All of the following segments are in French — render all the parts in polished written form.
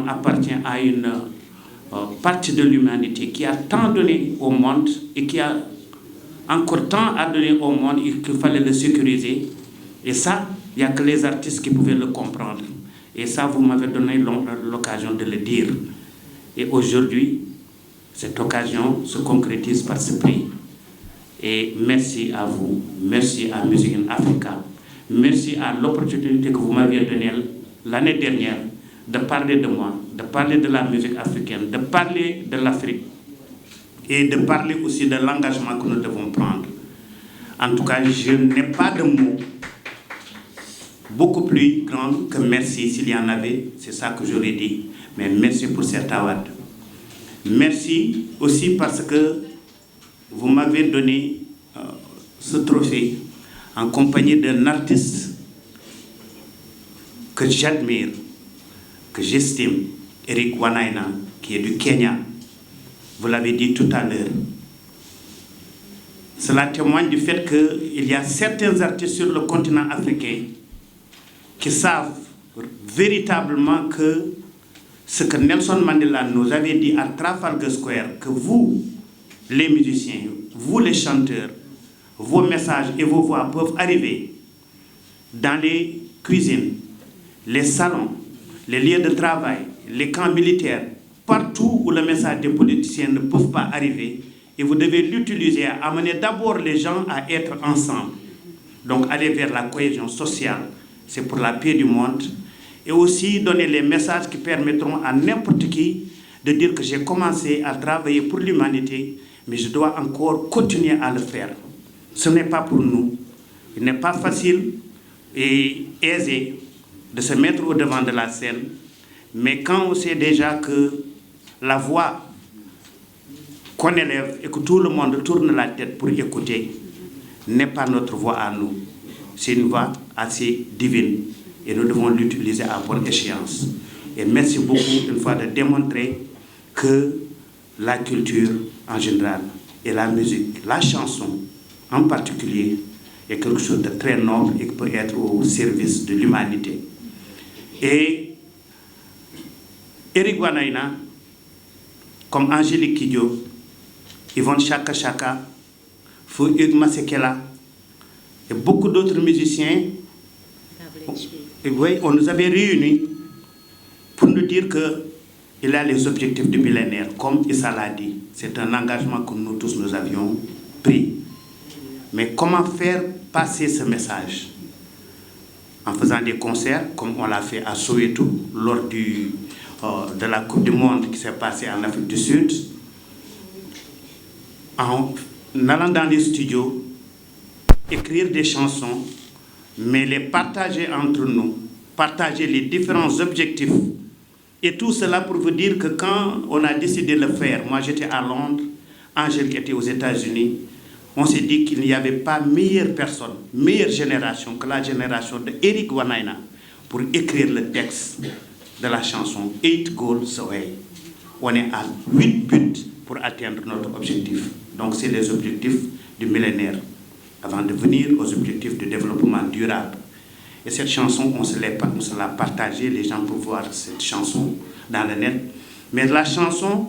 Monde appartient à une partie de l'humanité qui a tant donné au monde et qui a encore tant à donner au monde et qu'il fallait le sécuriser. Et ça, il n'y a que les artistes qui pouvaient le comprendre. Et ça, vous m'avez donné l'occasion de le dire. Et aujourd'hui, cette occasion se concrétise par ce prix. Et merci à vous, merci à Music in Africa, merci à l'opportunité que vous m'aviez donnée l'année dernière de parler de moi, de parler de la musique africaine, de parler de l'Afrique et de parler aussi de l'engagement que nous devons prendre. En tout cas, je n'ai pas de mots beaucoup plus grands que merci. S'il y en avait, c'est ça que j'aurais dit. Mais merci pour cet award. Merci aussi parce que vous m'avez donné ce trophée en compagnie d'un artiste que j'admire, que j'estime, Eric Wanaina, qui est du Kenya. Vous l'avez dit tout à l'heure. Cela témoigne du fait qu'il y a certains artistes sur le continent africain qui savent véritablement que ce que Nelson Mandela nous avait dit à Trafalgar Square, que vous, les musiciens, vous les chanteurs, vos messages et vos voix peuvent arriver dans les cuisines, les salons, les lieux de travail, les camps militaires, partout où le message des politiciens ne peut pas arriver, et vous devez l'utiliser à amener d'abord les gens à être ensemble. Donc aller vers la cohésion sociale, c'est pour la paix du monde, et aussi donner les messages qui permettront à n'importe qui de dire que j'ai commencé à travailler pour l'humanité, mais je dois encore continuer à le faire. Ce n'est pas pour nous. Il n'est pas facile et aisé de se mettre au devant de la scène, mais quand on sait déjà que la voix qu'on élève et que tout le monde tourne la tête pour écouter n'est pas notre voix à nous. C'est une voix assez divine et nous devons l'utiliser à bonne échéance. Et merci beaucoup une fois de démontrer que la culture en général et la musique, la chanson en particulier, est quelque chose de très noble et qui peut être au service de l'humanité. Et Eric Wanaina, comme Angélique Kidjo, Yvonne Chaka Chaka, Fouig Masekela et beaucoup d'autres musiciens, oui, on nous avait réunis pour nous dire qu'il y a les objectifs du millénaire, comme Issa l'a dit. C'est un engagement que nous tous nous avions pris. Mais comment faire passer ce message? En faisant des concerts, comme on l'a fait à Soweto, lors de la Coupe du Monde qui s'est passée en Afrique du Sud, en allant dans les studios, écrire des chansons, mais les partager entre nous, partager les différents objectifs. Et tout cela pour vous dire que quand on a décidé de le faire, moi j'étais à Londres, Angèle était aux États-Unis, on s'est dit qu'il n'y avait pas meilleure personne, meilleure génération que la génération de Eric Wanaina pour écrire le texte de la chanson 8 Goals Away. On est à 8 buts pour atteindre notre objectif. Donc c'est les objectifs du millénaire, avant de venir aux objectifs de développement durable. Et cette chanson, on se l'a partagée, les gens peuvent voir cette chanson dans le net. Mais la chanson,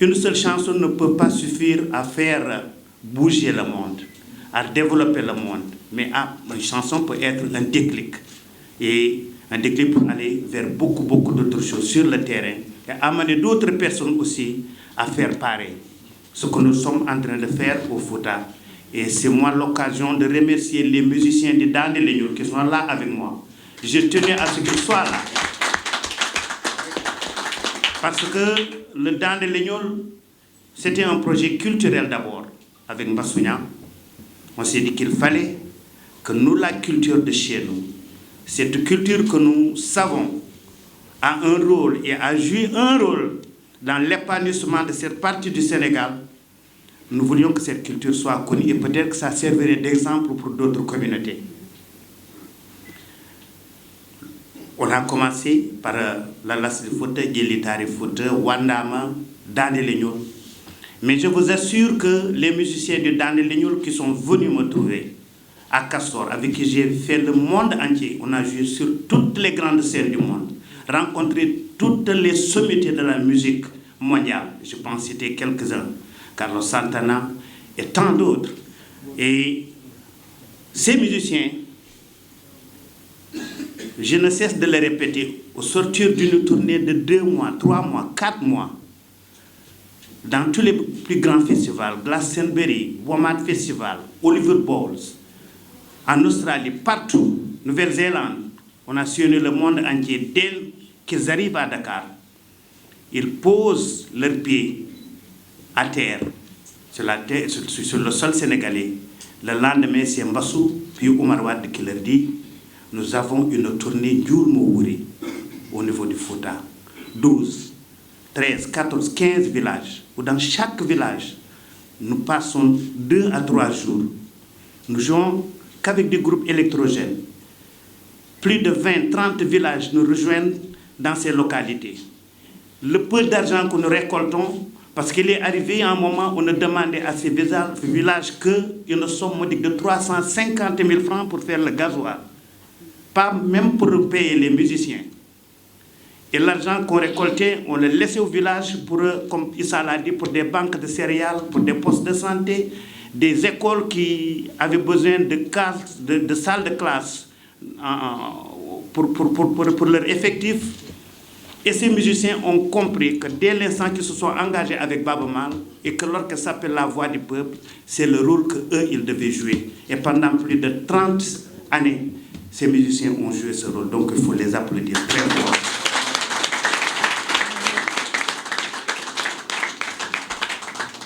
une seule chanson ne peut pas suffire à faire bouger le monde, à développer le monde. Mais une chanson peut être un déclic. Et un déclic pour aller vers beaucoup d'autres choses sur le terrain et amener d'autres personnes aussi à faire pareil. Ce que nous sommes en train de faire au Fouta. Et c'est moi l'occasion de remercier les musiciens de Dande Legnol qui sont là avec moi. Je tenais à ce qu'ils soient là. Parce que le Dande Legnol, c'était un projet culturel d'abord, avec Mbassounia. On s'est dit qu'il fallait que nous, la culture de chez nous, cette culture que nous savons, a un rôle et a joué un rôle dans l'épanouissement de cette partie du Sénégal. Nous voulions que cette culture soit connue et peut-être que ça servirait d'exemple pour d'autres communautés. On a commencé par la Lasli Fouta, Djelitari Fouta, Wandama, Dande Legnol. Mais je vous assure que les musiciens de Dande Legnol qui sont venus me trouver à Castor, avec qui j'ai fait le monde entier, on a joué sur toutes les grandes scènes du monde, rencontré toutes les sommités de la musique mondiale. Je pense citer quelques-uns, Carlos Santana et tant d'autres. Et ces musiciens, je ne cesse de le répéter, au sortir d'une tournée de 2 mois, 3 mois, 4 mois, dans tous les plus grands festivals, Glastonbury, WOMAD Festival, Oliver Bowls, en Australie, partout, Nouvelle-Zélande, on a sillonné le monde entier. Dès qu'ils arrivent à Dakar, ils posent leurs pieds à terre, sur le sol sénégalais. Le lendemain, c'est Mbassou, puis Oumar Wade qui leur dit: nous avons une tournée Djoul Mouri au niveau du Fouta. 12, 13, 14, 15 villages, où dans chaque village, nous passons 2 à 3 jours. Nous jouons qu'avec des groupes électrogènes. Plus de 20, 30 villages nous rejoignent dans ces localités. Le peu d'argent que nous récoltons, parce qu'il est arrivé à un moment où on a demandé à ces villages qu'une somme modique de 350 000 francs pour faire le gasoil. Pas même pour payer les musiciens. Et l'argent qu'on récoltait, on le laissait au village pour, comme Issa l'a dit, pour des banques de céréales, pour des postes de santé, des écoles qui avaient besoin de salles de classe pour leur effectif. Et ces musiciens ont compris que dès l'instant qu'ils se sont engagés avec Baaba Maal et que l'orchestre s'appelle la voix du peuple, c'est le rôle qu'eux, ils devaient jouer. Et pendant plus de 30 années, ces musiciens ont joué ce rôle. Donc il faut les applaudir très fort.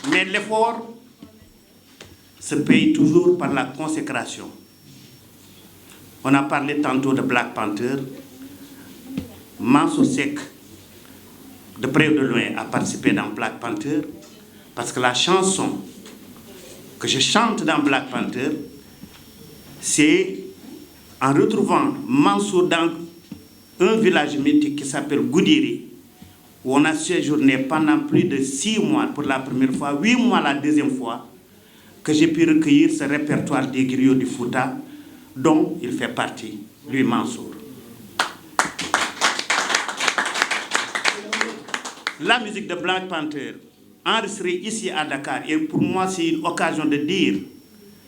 Mais l'effort se paye toujours par la consécration. On a parlé tantôt de Black Panther. Mansour Seck, de près ou de loin, a participé dans Black Panther, parce que la chanson que je chante dans Black Panther, c'est en retrouvant Mansour dans un village mythique qui s'appelle Goudiri, où on a séjourné pendant plus de 6 mois pour la première fois, 8 mois la deuxième fois, que j'ai pu recueillir ce répertoire des griots du Fouta, dont il fait partie, lui Mansour. La musique de Black Panther, enregistrée ici à Dakar, et pour moi c'est une occasion de dire,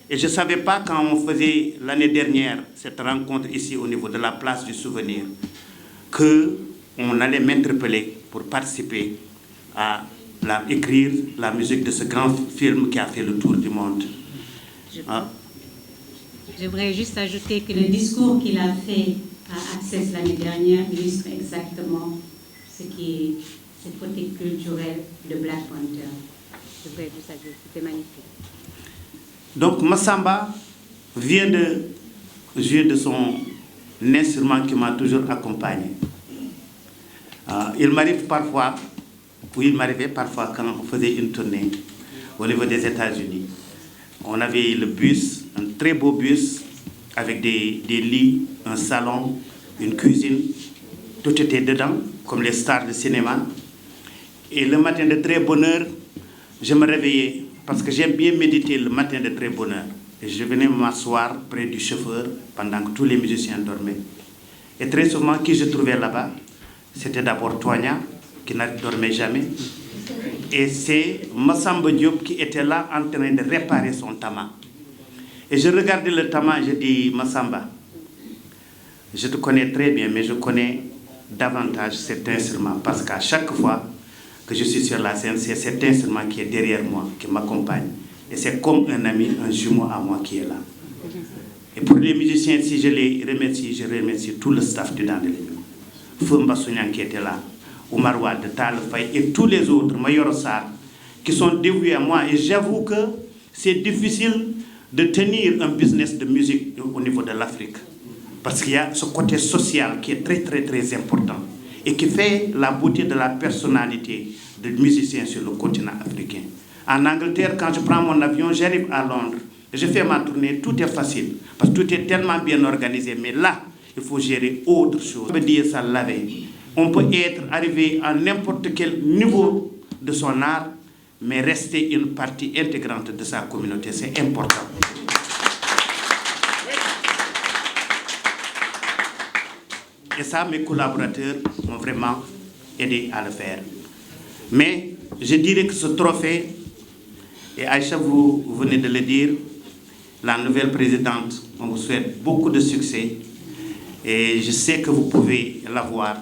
et je ne savais pas quand on faisait l'année dernière cette rencontre ici au niveau de la place du souvenir, qu'on allait m'interpeller pour participer à écrire la musique de ce grand film qui a fait le tour du monde. Je voudrais juste ajouter que le discours qu'il a fait à Access l'année dernière illustre exactement ce qui est cette côté culturelle de Black Panther. Je voudrais juste ajouter, c'était magnifique. Donc Massamba vient de jouer de son instrument qui m'a toujours accompagné. Il m'arrivait parfois quand on faisait une tournée au niveau des États-Unis. On avait le bus, un très beau bus, avec des lits, un salon, une cuisine. Tout était dedans, comme les stars de cinéma. Et le matin de très bonne heure, je me réveillais, parce que j'aime bien méditer le matin de très bonne heure. Et je venais m'asseoir près du chauffeur pendant que tous les musiciens dormaient. Et très souvent, qui je trouvais là-bas, c'était d'abord Toigna, qui ne dormait jamais. Et c'est Massamba Diop qui était là en train de réparer son tama. Et je regardais le tama, je dis: Massamba, je te connais très bien, mais je connais davantage cet instrument, parce qu'à chaque fois que je suis sur la scène, c'est cet instrument qui est derrière moi, qui m'accompagne. Et c'est comme un ami, un jumeau à moi qui est là. Et pour les musiciens, si je les remercie, je remercie tout le staff du Dandeligno. Fumba Sounian qui était là, Oumar Wade, Tal Faye et tous les autres, Mayoro Sarr, qui sont dévoués à moi. Et j'avoue que c'est difficile de tenir un business de musique au niveau de l'Afrique. Parce qu'il y a ce côté social qui est très, très, très important et qui fait la beauté de la personnalité des musiciens sur le continent africain. En Angleterre, quand je prends mon avion, j'arrive à Londres, je fais ma tournée, tout est facile, parce que tout est tellement bien organisé. Mais là, il faut gérer autre chose. On peut dire ça la veille. On peut être arrivé à n'importe quel niveau de son art, mais rester une partie intégrante de sa communauté. C'est important. Et ça, mes collaborateurs m'ont vraiment aidé à le faire. Mais je dirais que ce trophée, et Aïcha, vous venez de le dire, la nouvelle présidente, on vous souhaite beaucoup de succès. Et je sais que vous pouvez l'avoir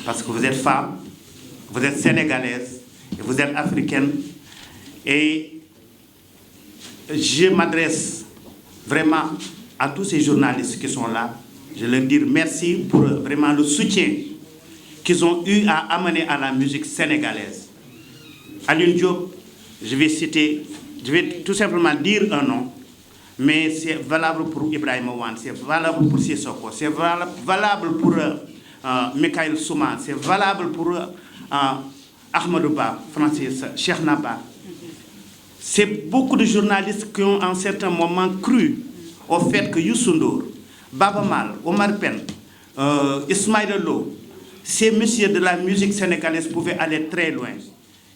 parce que vous êtes femme, vous êtes sénégalaise, et vous êtes africaine. Et je m'adresse vraiment à tous ces journalistes qui sont là. Je leur dis merci pour vraiment le soutien qu'ils ont eu à amener à la musique sénégalaise. Alioune Diop, je vais tout simplement dire un nom, mais c'est valable pour Ibrahima Wane, c'est valable pour Sissoko, c'est valable pour Michael Souman, c'est valable pour Ahmadou Ba, Francis, Cheikh Naba. C'est beaucoup de journalistes qui ont en certains moments cru au fait que Youssou Ndour, Baba Mal, Omar Pène, Ismaïla Lo, ces messieurs de la musique sénégalaise pouvaient aller très loin.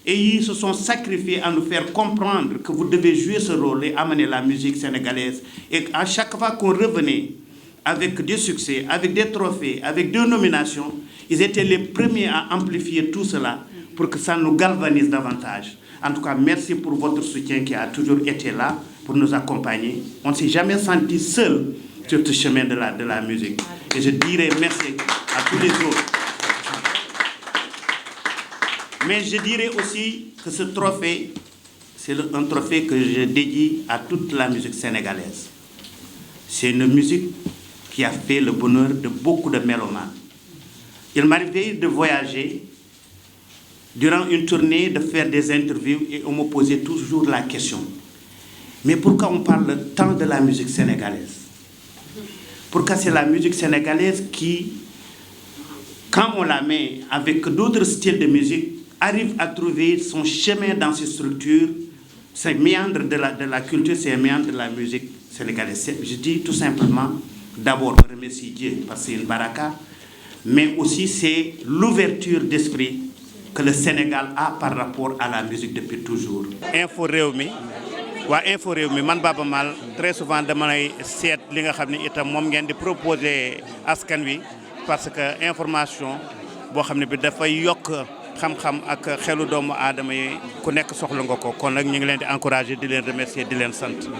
Et ils se sont sacrifiés à nous faire comprendre que vous devez jouer ce rôle et amener la musique sénégalaise. Et à chaque fois qu'on revenait avec des succès, avec des trophées, avec des nominations, ils étaient les premiers à amplifier tout cela pour que ça nous galvanise davantage. En tout cas, merci pour votre soutien qui a toujours été là pour nous accompagner. On ne s'est jamais senti seul sur ce chemin de la musique. Et je dirais merci à tous les autres. Mais je dirais aussi que ce trophée, c'est un trophée que je dédie à toute la musique sénégalaise. C'est une musique qui a fait le bonheur de beaucoup de mélomanes. Il m'arrivait de voyager durant une tournée, de faire des interviews et on me posait toujours la question. Mais pourquoi on parle tant de la musique sénégalaise? Pourquoi c'est la musique sénégalaise qui, quand on la met avec d'autres styles de musique, arrive à trouver son chemin dans ces structures, ces méandres de la culture, ces méandres de la musique sénégalaise. Je dis tout simplement, d'abord, je remercie Dieu parce que c'est une baraka, mais aussi c'est l'ouverture d'esprit que le Sénégal a par rapport à la musique depuis toujours. Info Rewmi, Info Rewmi, man Baba Mal, très souvent damay seet li nga xam ne itam moom ngeen di proposer askan wi parce que information boo xam ne bi dafay yokk xam-xam ak xelu doomu aadama yi ku nekk soxla nga ko kon nag ñu ngi leen di encourager di leen remercier di leen sant.